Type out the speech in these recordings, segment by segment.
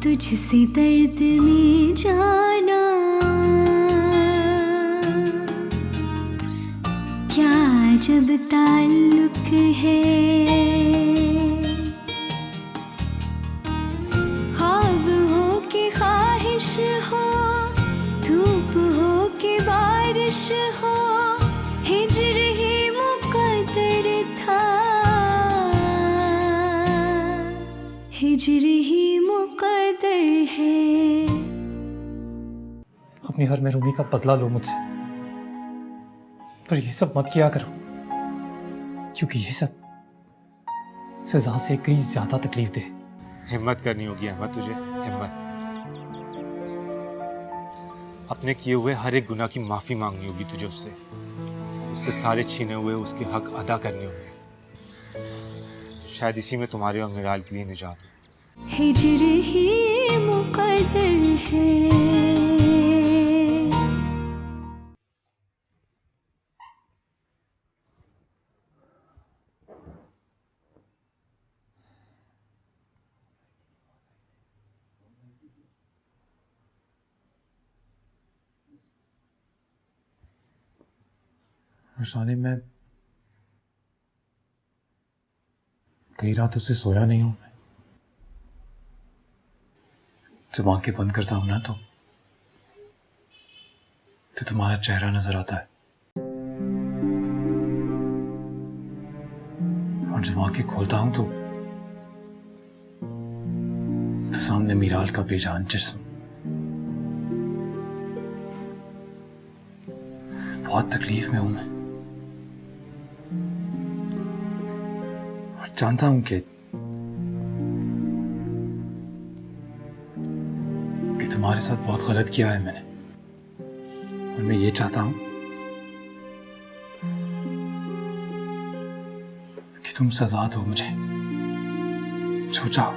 तुझसे दर्द में जाना क्या जब ताल्लुक है। ख्वाब हो के ख्वाहिश हो, धूप हो के बारिश हो, हिजर ही मुकद्दर था, हिजर ही मुकद्दर है। अपनी हर महरूमी का बदला लो मुझसे, पर ये सब मत किया करो, क्योंकि ये सब सजा से कहीं ज्यादा तकलीफ दे। हिम्मत करनी होगी अहमद, तुझे हिम्मत। अपने किए हुए हर एक गुनाह की माफी मांगनी होगी तुझे उससे सारे छीने हुए उसके हक अदा करने होंगे। शायद इसी में तुम्हारे और मिराल के लिए निजात हो। हिजर ही मुकद्दर है। रुशाने, मैं कई रातों से सोया नहीं हूं। जब आंखें बंद करता हूं ना तो तुम्हारा चेहरा नजर आता है, और जब आंखें खोलता हूं तो सामने मीराल का बेजान जिस्म। बहुत तकलीफ में हूं मैं, और जानता हूं कि तुम्हारे साथ बहुत गलत किया है मैंने, और मैं ये चाहता हूं कि तुम सजा दो मुझे, जो चाहो।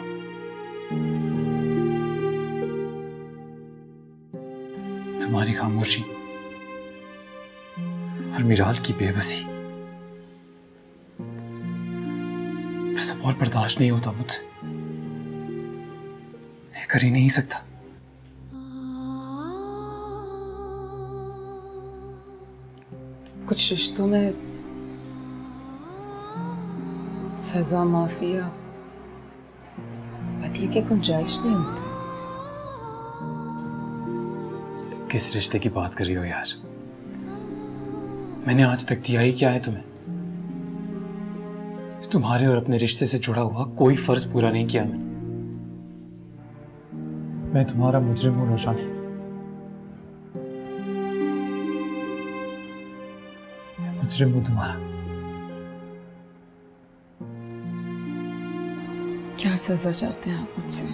तुम्हारी खामोशी और मीराल की बेबसी सब और बर्दाश्त नहीं होता मुझसे, मैं कर ही नहीं सकता। कुछ रिश्तों में सजा, माफी या बदले की गुंजाइश नहीं होती। किस रिश्ते की बात कर रही हो यार? मैंने आज तक दिया ही क्या है तुम्हें? तुम्हारे और अपने रिश्ते से जुड़ा हुआ कोई फर्ज पूरा नहीं किया मैंने। मैं तुम्हारा मुजरिम हूं रोशानी, मैं मुजरिम हूं तुम्हारा। क्या सजा चाहते हैं आप मुझसे?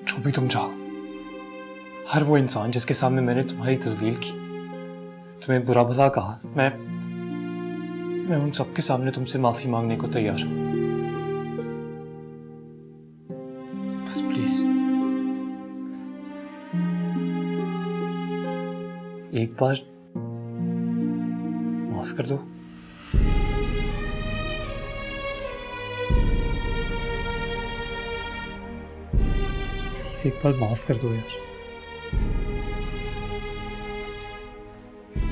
जो भी तुम चाहो। हर वो इंसान जिसके सामने मैंने तुम्हारी तजलील की, तुम्हें बुरा भला कहा, मैं उन सबके सामने तुमसे माफी मांगने को तैयार हूं। बस प्लीज एक बार माफ कर दो। प्लीज एक बार माफ कर दो यार,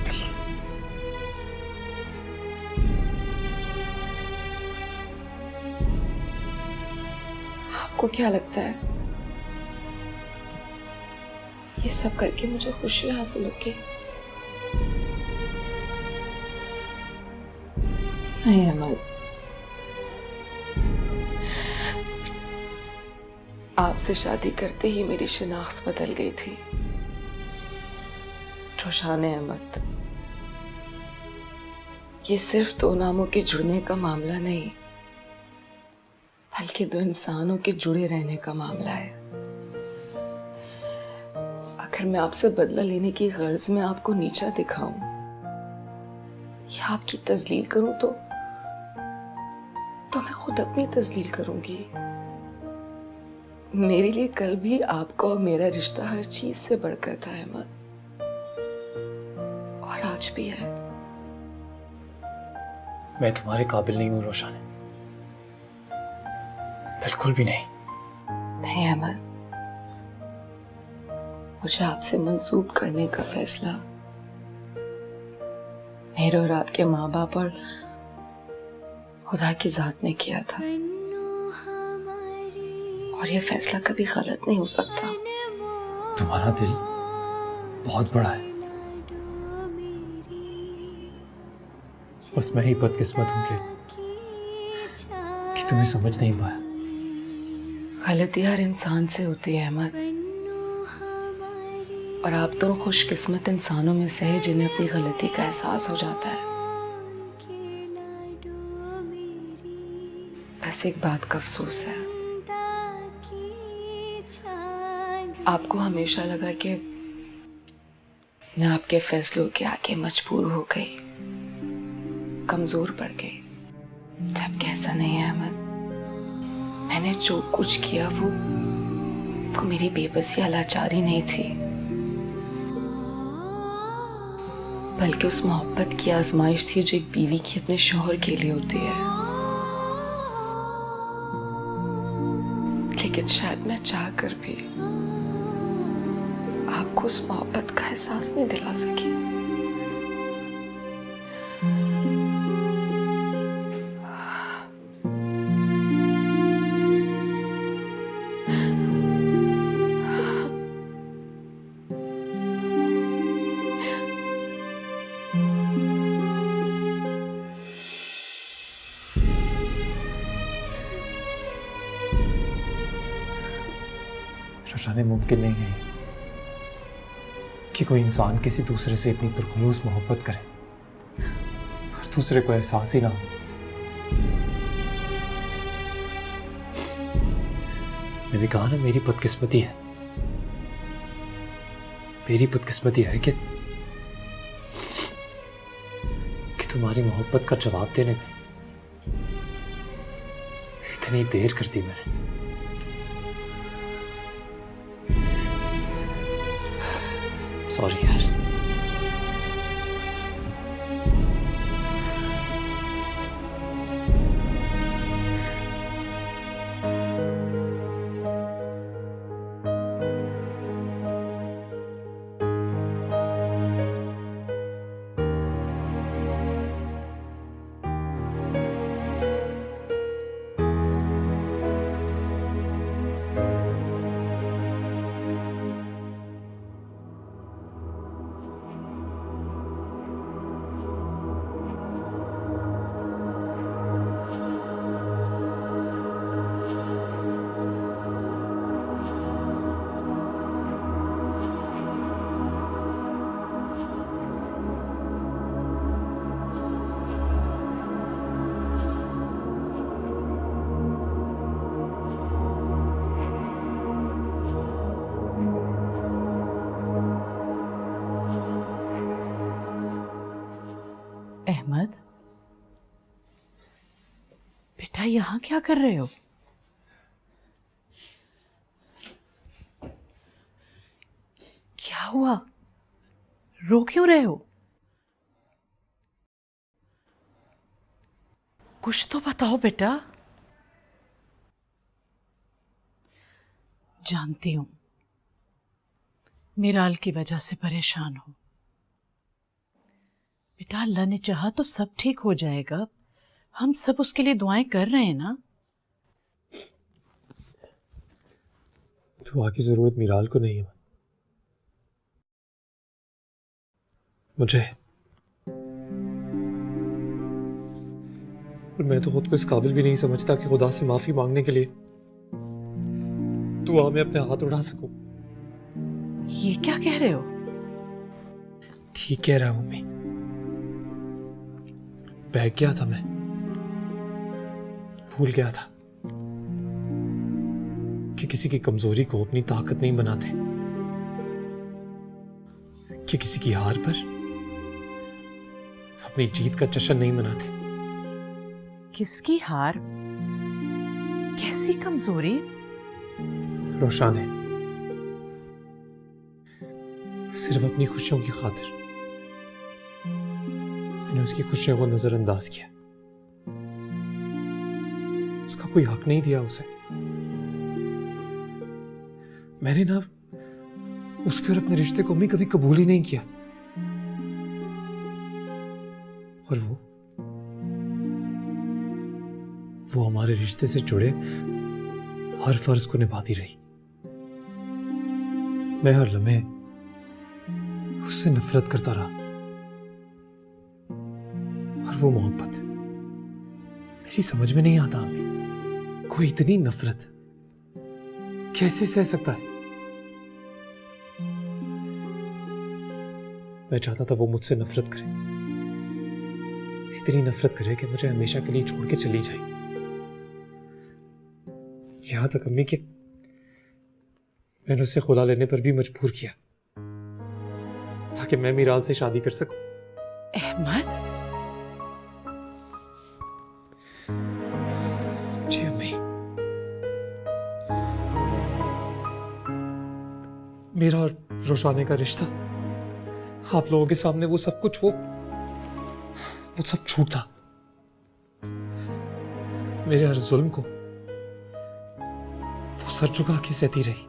प्लीज। आपको क्या लगता है ये सब करके मुझे खुशी हासिल होगी? नहीं अहमद, आपसे शादी करते ही मेरी शिनाख्त बदल गई थी। रोशान अहमद, ये सिर्फ दो नामों के जुड़ने का मामला नहीं, बल्कि दो इंसानों के जुड़े रहने का मामला है। अगर मैं आपसे बदला लेने की गर्ज में आपको नीचा दिखाऊं या आपकी तजलील करूं तो मैं खुद अपनी तजलील करूंगी। मेरे लिए कल भी आपका और मेरा रिश्ता हर चीज से बढ़कर था अहमद, और आज भी है। मैं तुम्हारे काबिल नहीं हूं रोशान, बिल्कुल भी नहीं। नहीं अहमद, मुझे आपसे मंसूब करने का फैसला मेरे और आपके माँ बाप और खुदा की जात ने किया था, और ये फैसला कभी गलत नहीं हो सकता। तुम्हारा दिल बहुत बड़ा है, बस मैं ही बदकिस्मत हूं कि तुम्हें समझ नहीं पाया। गलती हर इंसान से होती है अहमद, और आप तो खुशकिस्मत इंसानों में से है जिन्हें अपनी गलती का एहसास हो जाता है। बस एक बात का अफसोस है, आपको हमेशा लगा कि मैं आपके फैसलों के आगे मजबूर हो गई, कमजोर पड़ गई, जबकि ऐसा नहीं है अहमद। मैंने जो कुछ किया वो मेरी बेबसी या लाचारी नहीं थी, बल्कि उस मोहब्बत की आजमाइश थी जो एक बीवी की अपने शौहर के लिए होती है। लेकिन शायद मैं चाहकर भी आपको उस मोहब्बत का एहसास नहीं दिला सकी। रोशाने, मुमकिन नहीं है कि कोई इंसान किसी दूसरे से इतनी पुरखुलूस मोहब्बत करे और दूसरे को एहसास ही ना हो। मैंने कहा ना, मेरी बदकिस्मती है, मेरी बदकिस्मती है कि तुम्हारी मोहब्बत का जवाब देने में इतनी देर कर दी मैंने। सॉरी यार। अहमद, बेटा यहाँ क्या कर रहे हो? क्या हुआ? रो क्यों रहे हो? कुछ तो बताओ बेटा। जानती हूं मिराल की वजह से परेशान हो। बेटा, अल्लाह ने चाहा तो सब ठीक हो जाएगा। हम सब उसके लिए दुआएं कर रहे हैं ना। दुआ की जरूरत मिराल को नहीं है, मुझे। और मैं तो खुद को इस काबिल भी नहीं समझता कि खुदा से माफी मांगने के लिए दुआ में अपने हाथ उड़ा सकूं। ये क्या कह रहे हो? ठीक कह रहा हूं मम्मी। बहक गया था मैं, भूल गया था कि किसी की कमजोरी को अपनी ताकत नहीं बनाते, कि किसी की हार पर अपनी जीत का जश्न नहीं मनाते। किसकी हार? कैसी कमजोरी? रोशान है, सिर्फ अपनी खुशियों की खातिर मैंने उसकी खुशियों को नजरअंदाज किया। उसका कोई हक नहीं दिया उसे। मैंने ना उसके और अपने रिश्ते को अम्मी कभी कबूल ही नहीं किया। और वो हमारे रिश्ते से जुड़े हर फर्ज को निभाती रही। मैं हर लम्हे उससे नफरत करता रहा, और वो मोहब्बत मेरी समझ में नहीं आता। अम्मी, कोई इतनी नफरत कैसे सह सकता है? मैं चाहता था वो मुझसे नफरत करे, इतनी नफरत करे कि मुझे हमेशा के लिए छोड़ के चली जाए। यहां तक अम्मी कि मैंने उससे खुला लेने पर भी मजबूर किया ताकि मैं मीराल से शादी कर सकूं। अहमद, जी अम्मी, मेरा और रोशाने का रिश्ता आप लोगों के सामने वो सब कुछ, वो सब झूठ था। मेरे हर जुल्म को वो सर झुका के सहती रही,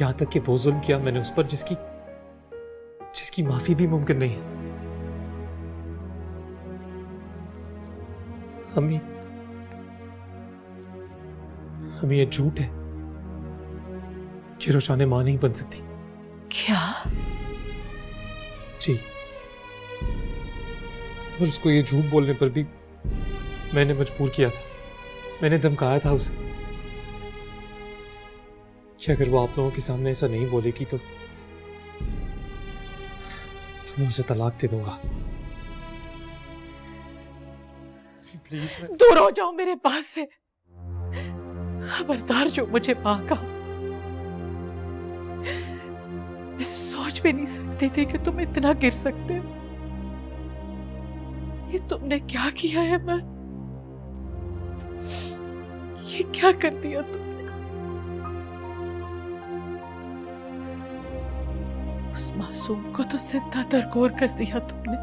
यहां तक कि वो जुल्म किया मैंने उस पर जिसकी माफी भी मुमकिन नहीं है। हमें ये झूठ है कि रोशाने मां नहीं बन सकती। क्या? जी, और उसको ये झूठ बोलने पर भी मैंने मजबूर किया था, मैंने धमकाया था उसे कि अगर वो आप लोगों के सामने ऐसा नहीं बोलेगी तो मैं उसे तलाक दे दूंगा। प्लीज दूर हो जाओ मेरे पास से। खबरदार जो मुझे मां का। मैं सोच भी नहीं सकती थी कि तुम इतना गिर सकते हो। ये तुमने क्या किया है अहमद? ये क्या कर दिया तुमने? उस मासूम को तो जिंदा दरगोर कर दिया तुमने।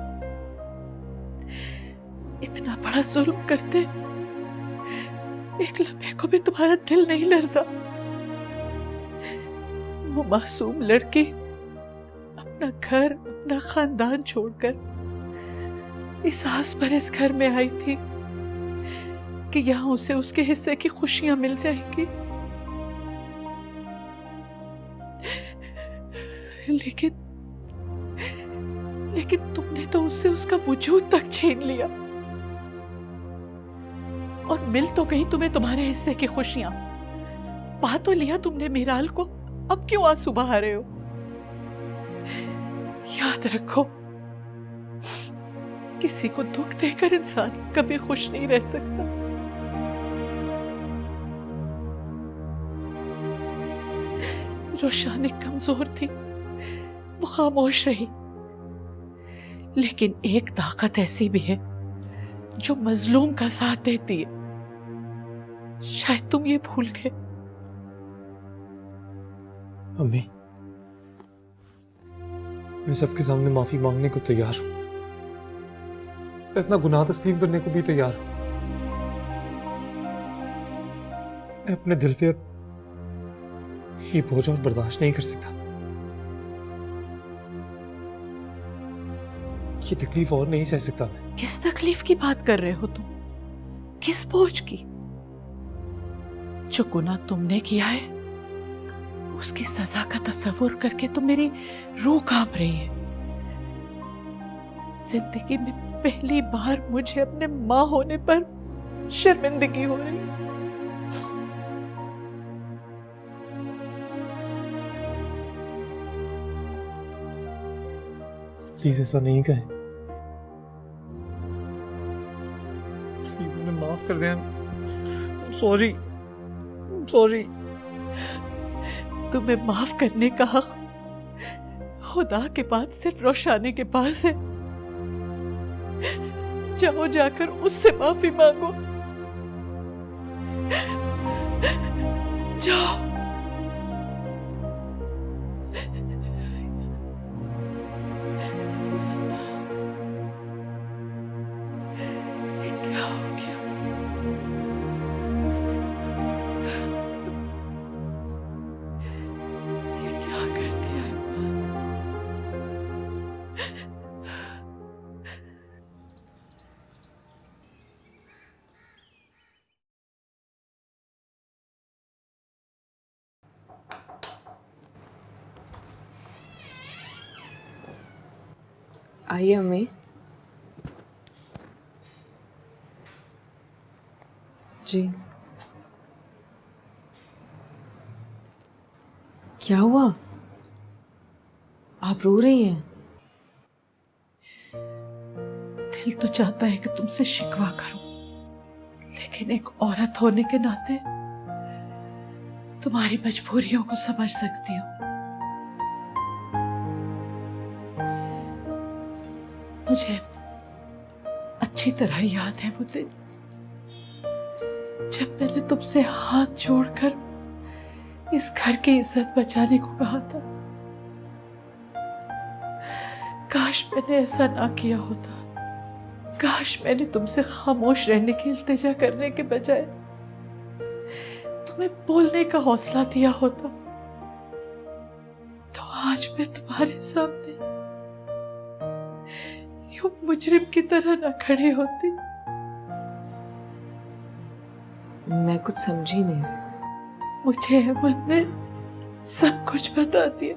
इतना बड़ा जुल्म करते एक लम्हे को भी तुम्हारा दिल नहीं लरजा। वो मासूम लड़की अपना घर, अपना खानदान छोड़कर इस आस पर इस घर में आई थी कि यहां उसे उसके हिस्से की खुशियां मिल जाएंगी, लेकिन तुमने तो उससे उसका वजूद तक छीन लिया। और मिल तो गई तुम्हें तुम्हारे हिस्से की खुशियां, पा तो लिया तुमने मीराल को, अब क्यों आंसू बहा रहे हो? याद रखो, किसी को दुख देकर इंसान कभी खुश नहीं रह सकता। रोशानी कमजोर थी, वो खामोश रही, लेकिन एक ताकत ऐसी भी है जो मजलूम का साथ देती है। शायद तुम ये भूल गए। अम्मी, मैं सबके सामने माफी मांगने को तैयार हूं, मैं अपना गुनाह तस्लीम करने को भी तैयार हूं। मैं अपने दिल पे अब ये बोझ और बर्दाश्त नहीं कर सकता। ये तकलीफ और नहीं सह सकता मैं। किस तकलीफ की बात कर रहे हो तुम? किस बोझ की? जो गुनाह तुमने किया है उसकी सजा का तस्वुर करके तो मेरी रूह कांप रही है। जिंदगी में पहली बार मुझे अपने मां होने पर शर्मिंदगी हो रही है। प्लीज ऐसा नहीं कहे, प्लीज मुझे माफ कर दें। सॉरी। तुम्हें माफ करने का हक खुदा के बाद सिर्फ रोशानी के पास है। जाओ, जाकर उससे माफी मांगो। जाओ। क्या हो गया? आइए अम्मी। जी क्या हुआ? आप रो रही हैं? दिल तो चाहता है कि तुमसे शिकवा करूं, लेकिन एक औरत होने के नाते तुम्हारी मजबूरियों को समझ सकती हूँ। मुझे अच्छी तरह याद है वो दिन जब मैंने तुमसे हाथ जोड़कर इस घर की इज्जत बचाने को कहा था। काश मैंने ऐसा ना किया होता। काश मैंने तुमसे खामोश रहने की इल्तिजा करने के बजाय तुम्हें बोलने का हौसला दिया होता, तो आज मैं तुम्हारे सामने यूं मुजरिम की तरह न खड़ी होती। मैं कुछ समझी नहीं। मुझे अहमद ने सब कुछ बता दिया।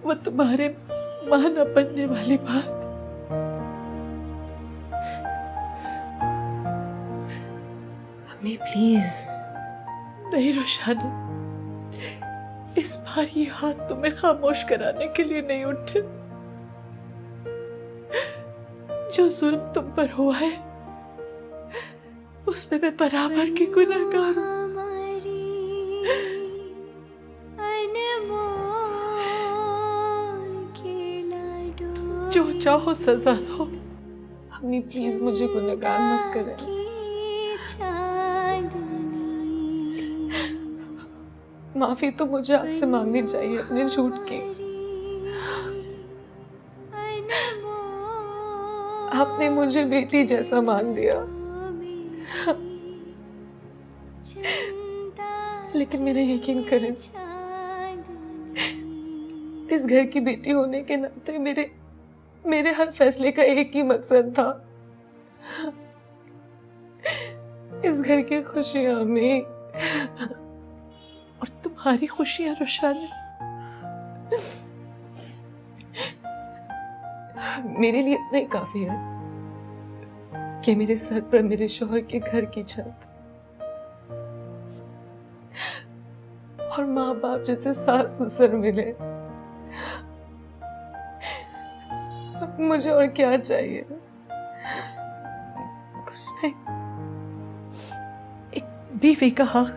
वो तुम्हारे मां न बनने वाली बात। अम्मी प्लीज। नहीं रोशाना, इस बार ये हाथ तुम्हें खामोश कराने के लिए नहीं उठे। जो जुल्म तुम पर हुआ है उसमें मैं बराबर की गुनहगार हूं। जो चाहो सजा दो। अम्मी प्लीज मुझे गुनहगार मत करें। माफी तो मुझे आपसे मांगनी चाहिए अपने झूठ की। आपने मुझे बेटी जैसा मान दिया, लेकिन मेरा यकीन करें, इस घर की बेटी होने के नाते मेरे हर फैसले का एक ही मकसद था, इस घर की खुशियां में। और तुम्हारी खुशियां रोशाना, मेरे लिए इतना ही काफी है कि मेरे सर पर मेरे शौहर के घर की छत और माँ बाप जैसे सास ससुर मिले। मुझे और क्या चाहिए? कुछ नहीं। एक बीवी का हक,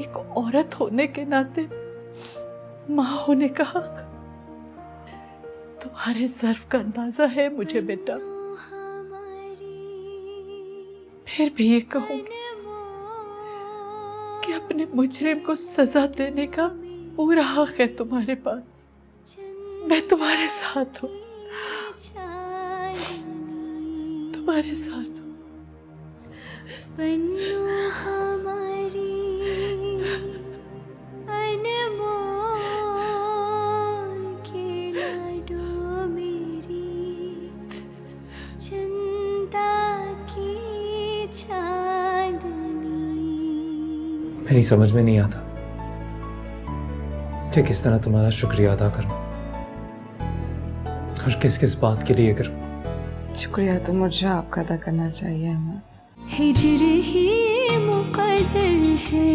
एक औरत होने के नाते माँ होने का हक। तुम्हारे ज़र्फ का अंदाजा है मुझे बेटा। फिर भी ये कहूंगी कि अपने मुजरिम को सजा देने का पूरा हक है तुम्हारे पास। मैं तुम्हारे साथ हूँ, तुम्हारे साथ हूँ। मेरी समझ में नहीं आता कि किस तरह तुम्हारा शुक्रिया अदा करूं और किस किस बात के लिए करूं। शुक्रिया तो मुझे आपका अदा करना चाहिए। मैं हिजर ही मुकद्दर है।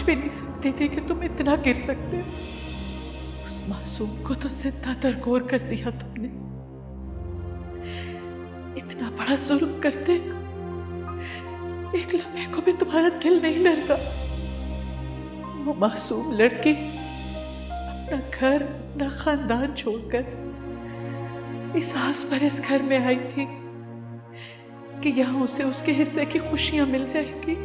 भी नहीं सकती थी कि तुम इतना गिर सकते हो। उस मासूम को तो जिंदा दरगोर कर दिया तुमने। इतना बड़ा जुल्म करते एक लम्हे को भी तुम्हारा दिल नहीं लरजा। वो मासूम लड़की अपना घर, अपना खानदान छोड़कर इस आस पर इस घर में आई थी कि यहां उसे उसके हिस्से की खुशियां मिल जाएंगी,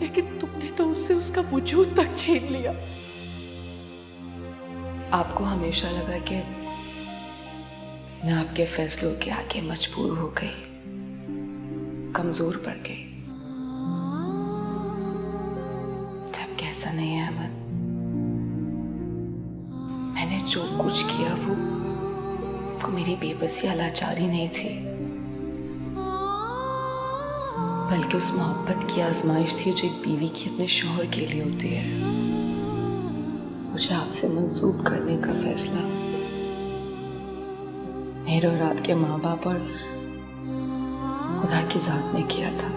लेकिन तुमने तो उससे उसका वजूद तक छीन लिया। आपको हमेशा लगा कि मैं आपके फैसलों के आगे मजबूर हो गई, कमजोर पड़ गई, जबकि ऐसा नहीं है अमन। मैंने जो कुछ किया वो मेरी बेबसी या लाचारी नहीं थी, बल्कि उस मोहब्बत की आजमाइश थी जो एक बीवी की अपने शौहर के लिए होती है। मुझे आपसे मंसूब करने का फैसला मेरे और आपके माँ बाप और खुदा की जात ने किया था,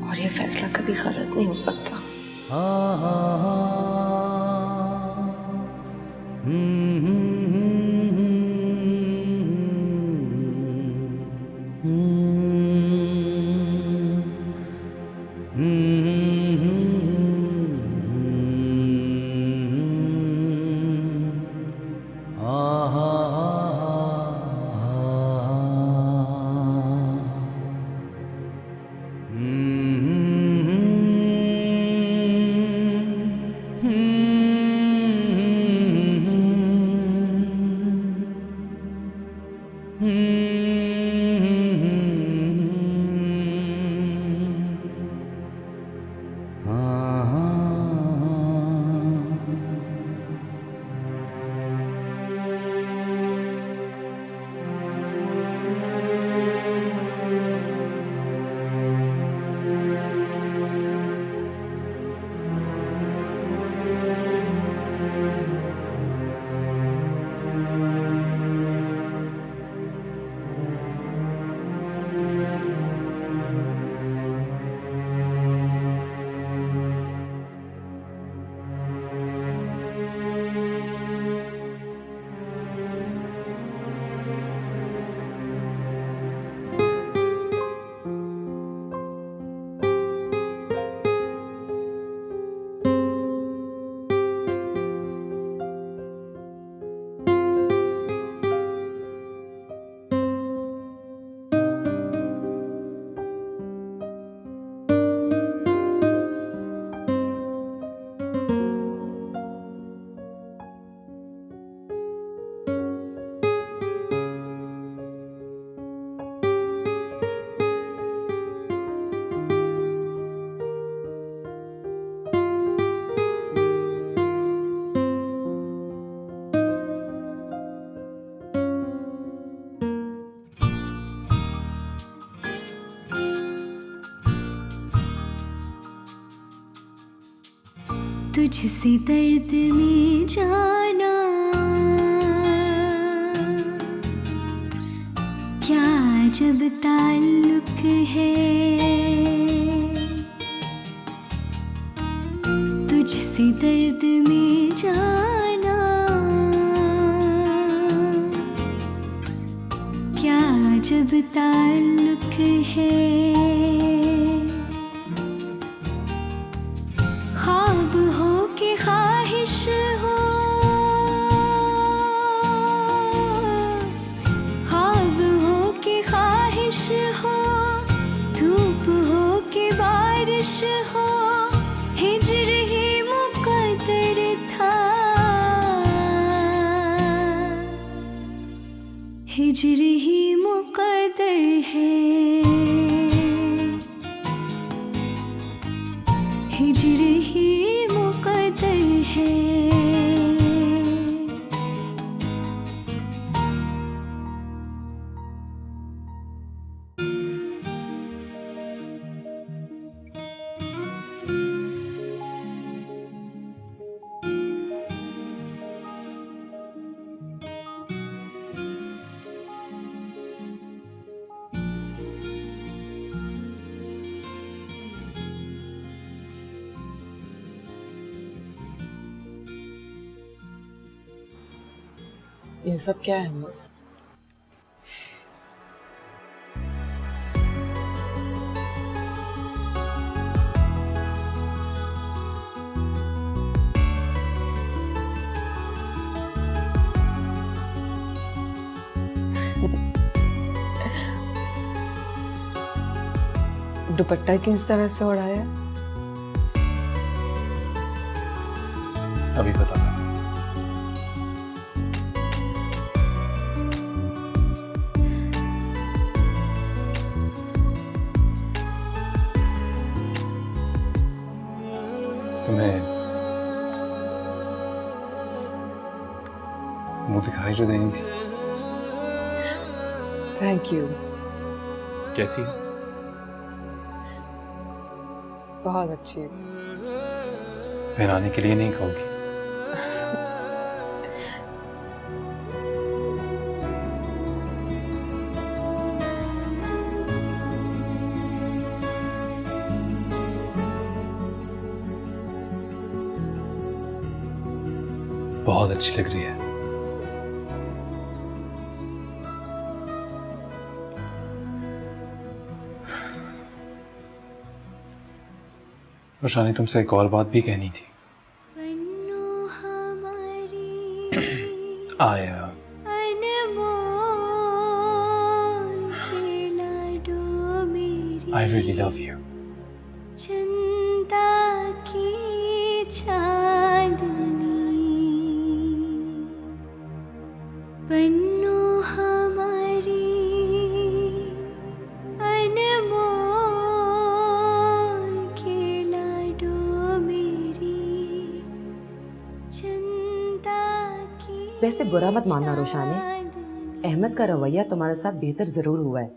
और यह फैसला कभी गलत नहीं हो सकता। तुझसे दर्द में जाना क्या जब ताल्लुक है, तुझसे दर्द में जाना क्या जब ताल्लुक है। ख्वाब हो के ख्वाहिश हो, ख्वाब हो के ख्वाहिश हो, धूप हो के बारिश हो, हिजर ही मुकद्दर था, हिजर ही मुकद्दर है, हिजर ही मुकद्दर है। ये सब क्या है अम्मी? दुपट्टा क्यों इस तरह से उड़ाया? अभी बताता हूँ। तुम्हें मुंह दिखाई जो देनी थी। Thank you. कैसी? बहुत अच्छी। फिर आने के लिए नहीं कहोगी? बहुत अच्छी लग रही है। रोशानी, तुमसे एक और बात भी कहनी थी। आया I really love you. चंदा की चांदनी बन्नो हमारी अनमोल के लाडो मेरी चंदा की। वैसे बुरा मत मानना रोशानी, अहमद का रवैया तुम्हारे साथ बेहतर ज़रूर हुआ है,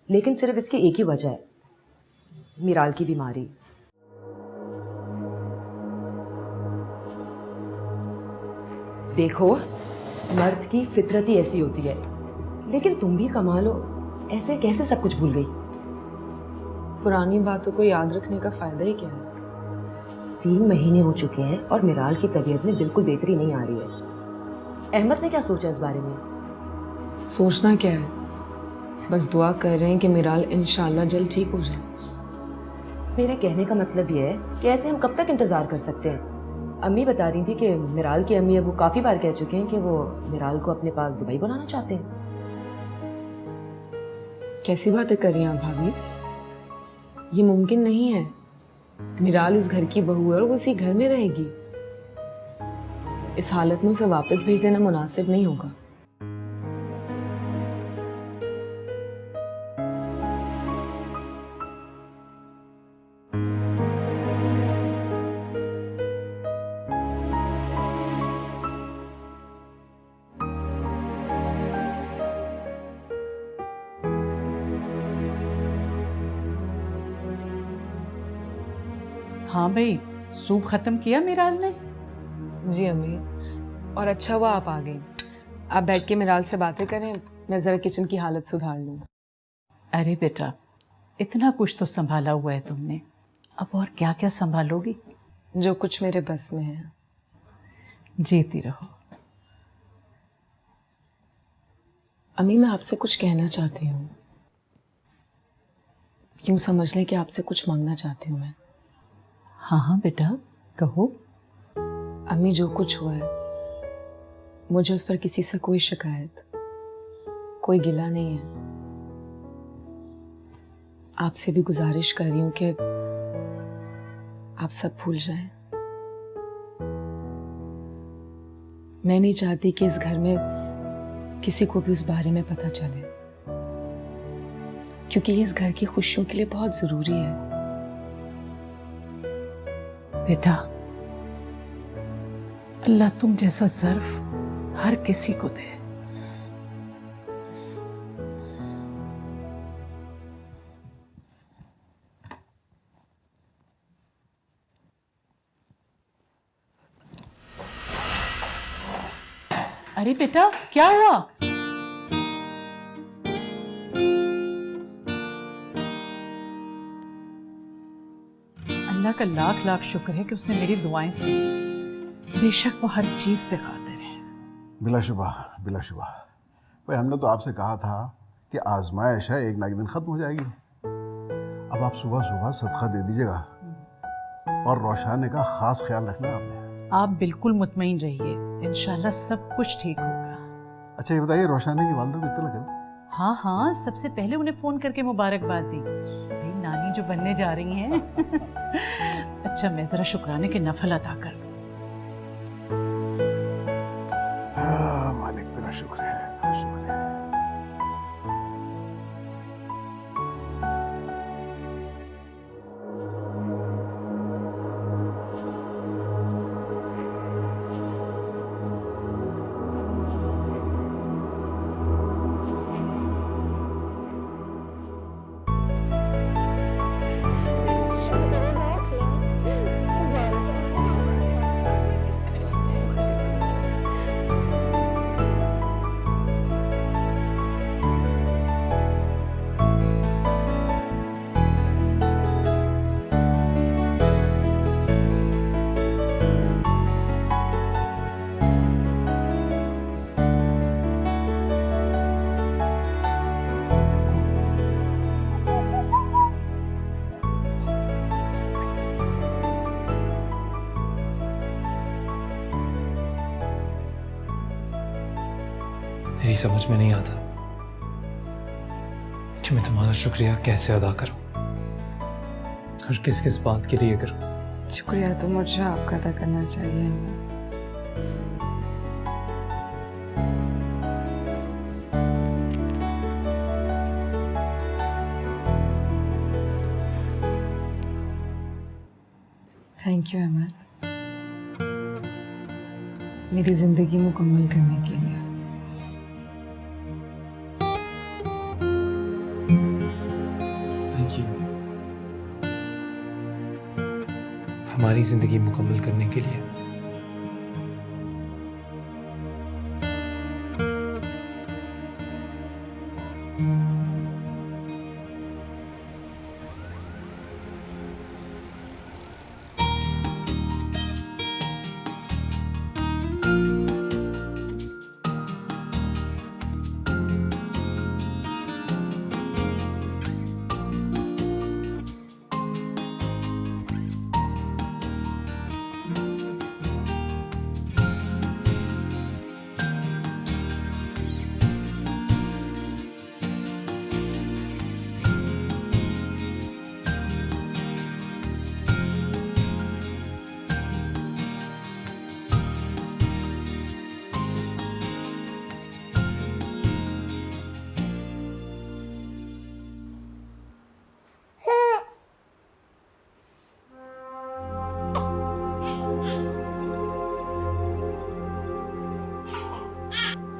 लेकिन सिर्फ इसकी एक ही वजह है, मिराल की बीमारी। देखो, मर्द की फितरत ही ऐसी होती है, लेकिन तुम भी कमाल हो, ऐसे कैसे सब कुछ भूल गई? पुरानी बातों को याद रखने का फायदा ही क्या है? 3 महीने हो चुके हैं और मिराल की तबीयत में बिल्कुल बेहतरी नहीं आ रही है। अहमद ने क्या सोचा इस बारे में? सोचना क्या है, बस दुआ कर रहे हैं कि मिराल इंशाल्लाह जल्द ठीक हो जाए। मेरे कहने का मतलब ये है कि ऐसे हम कब तक इंतज़ार कर सकते हैं? अम्मी बता रही थी कि मिराल की अम्मी अबू काफ़ी बार कह चुके हैं कि वो मिराल को अपने पास दुबई बुलाना चाहते हैं। कैसी बातें कर रही हैं आप भाभी? ये मुमकिन नहीं है। मिराल इस घर की बहू है और वो इसी घर में रहेगी। इस हालत में उसे वापस भेज देना मुनासिब नहीं होगा। हाँ भाई, सूप खत्म किया मिराल ने? जी अम्मी, और अच्छा हुआ आप आ गई। आप बैठ के मिराल से बातें करें, मैं जरा किचन की हालत सुधार लूँ। अरे बेटा, इतना कुछ तो संभाला हुआ है तुमने, अब और क्या क्या संभालोगी? जो कुछ मेरे बस में है। जीती रहो। अम्मी, मैं आपसे कुछ कहना चाहती हूँ। यूँ समझ लें कि आपसे कुछ मांगना चाहती हूँ मैं। हाँ हाँ बेटा, कहो। अम्मी, जो कुछ हुआ है मुझे उस पर किसी से कोई शिकायत, कोई गिला नहीं है। आपसे भी गुजारिश कर रही हूँ कि आप सब भूल जाएं। मैं नहीं चाहती कि इस घर में किसी को भी उस बारे में पता चले, क्योंकि ये इस घर की खुशियों के लिए बहुत जरूरी है। बेटा, अल्लाह तुम जैसा ज़र्फ हर किसी को दे। अरे बेटा, क्या हुआ? अल्लाह का लाख लाख शुक्र है कि उसने मेरी दुआएं सुनी। बेशक वो हर चीज पे कादिर है। बिलाशुबा बिलाशुबा। भाई हमने तो आपसे कहा था कि आजमाइश है, एक ना एक दिन ख़त्म हो जाएगी। अब आप सुबह सुबह सदका दे दीजिएगा और रोशाने का ख़ास ख्याल रखना आपने। आप बिल्कुल मुतमईन रहिए, इंशाल्लाह सब कुछ ठीक होगा। अच्छा ये बताइए, रोशाने की वालदा को इतना लगा? हाँ हाँ, सबसे पहले उन्हें फ़ोन करके मुबारकबाद दी, भाई नानी जो बनने जा रही हैं। अच्छा मैं ज़रा शुक्राने के नफल अदा कर दूँ। हाँ मालिक तेरा शुक्र है, तेरा शुक्र है। मेरी समझ में नहीं आता कि मैं तुम्हारा शुक्रिया कैसे अदा करूं और किस किस बात के लिए करूं। शुक्रिया तो मुझे आपका अदा करना चाहिए अम्मा। थैंक यू अहमद, मेरी जिंदगी मुकम्मल करने के लिए। थैंक यू हमारी जिंदगी मुकम्मल करने के लिए।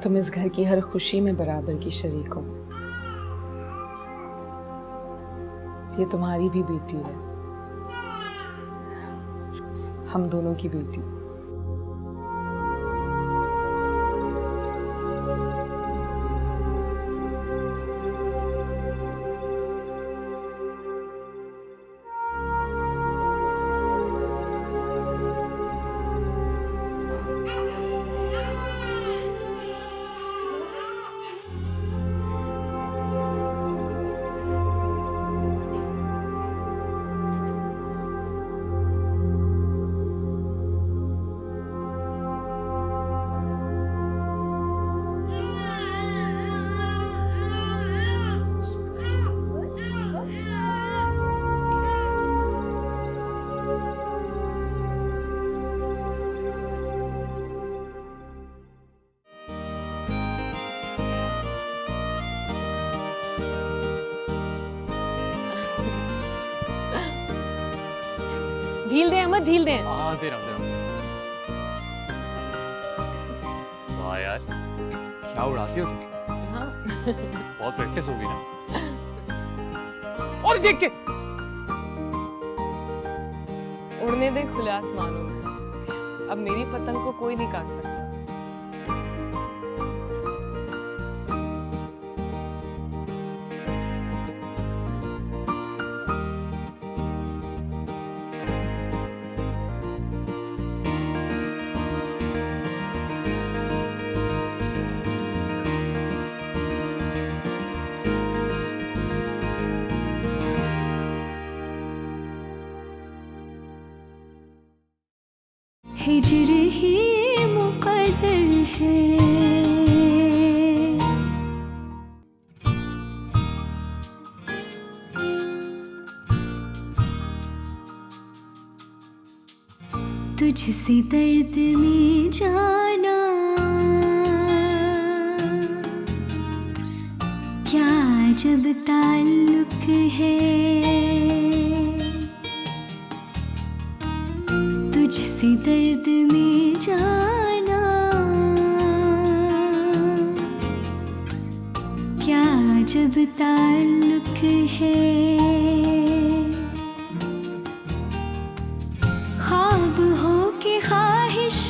तुम इस घर की हर खुशी में बराबर की शरीक हो। ये तुम्हारी भी बेटी है, हम दोनों की बेटी। ढील दे अहमद, ढील दे। हाँ दे रहा हूँ। वाह यार क्या उड़ाती हो तुम। हाँ। बहुत प्रैक्टिस होगी ना। और देख के उड़ने दे खुले आसमानों में, अब मेरी पतंग को कोई नहीं काट सकता। हिजर ही मुक़द्दर है। तुझसे दर्द में जाना क्या जब ताल्लुक है। तुझसे दर्द में जाना क्या जब ताल्लुक है। ख्वाब हो के ख्वाहिश